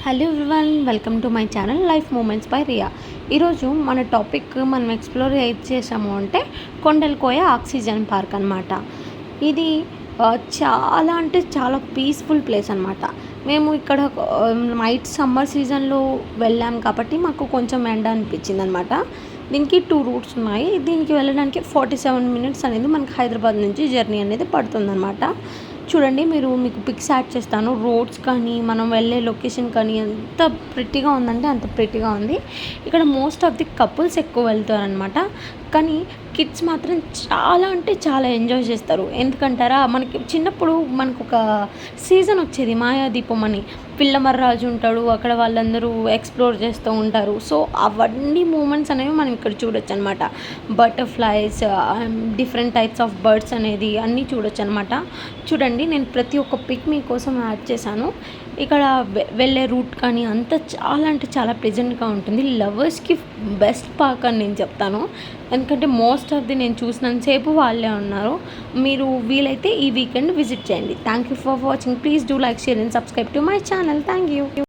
Hello everyone, welcome to my channel life moments by Riya. ఈరోజు మన topic మనం explore చేసాము అంటే కొండలకోయ ఆక్సిజన్ పార్క్ అనమాట. ఇది చాలా అంటే చాలా పీస్ఫుల్ ప్లేస్ అనమాట. మేము ఇక్కడ నైట్ సమ్మర్ సీజన్లో వెళ్ళాం కాబట్టి మాకు కొంచెం ఎండ అనిపించింది అనమాట. దీనికి 2 రూట్స్ ఉన్నాయి. దీనికి వెళ్ళడానికి 47 మినిట్స్ అనేది మనకి హైదరాబాద్ నుంచి జర్నీ అనేది పడుతుందన్నమాట. చూడండి, మీకు పిక్స్ యాడ్ చేస్తాను. రోడ్స్ కానీ మనం వెళ్ళే లొకేషన్ కానీ ఎంత ప్రిటీగా ఉందంటే అంత ప్రిటీగా ఉంది. ఇక్కడ మోస్ట్ ఆఫ్ ది కపుల్స్ ఎక్కువ వెళ్తారనమాట. కానీ కిడ్స్ మాత్రం చాలా అంటే చాలా ఎంజాయ్ చేస్తారు. ఎందుకంటారా, మనకి చిన్నప్పుడు మనకు ఒక సీజన్ వచ్చేది మాయాదీపం అని. పిల్లమర్రాజు ఉంటాడు, అక్కడ వాళ్ళందరూ ఎక్స్ప్లోర్ చేస్తూ ఉంటారు. సో అవన్నీ మూమెంట్స్ అనేవి మనం ఇక్కడ చూడొచ్చు అనమాట. Butterflies, different types of birds అనేది అన్నీ చూడొచ్చు అనమాట. చూడండి, నేను ప్రతి ఒక్క పిక్ మీకోసం యాడ్ చేశాను. ఇక్కడ వెళ్ళే రూట్ కానీ అంతా చాలా అంటే చాలా ప్లెజెంట్గా ఉంటుంది. లవర్స్కి బెస్ట్ పార్క్ అని నేను చెప్తాను. ఎందుకంటే మోస్ట్ ఆఫ్ ది నేను చూసినంతసేపు వాళ్ళే ఉన్నారు. మీరు వీలైతే ఈ వీకెండ్ విజిట్ చేయండి. Thank you for watching. Please do like, share and subscribe to my channel. Thank you.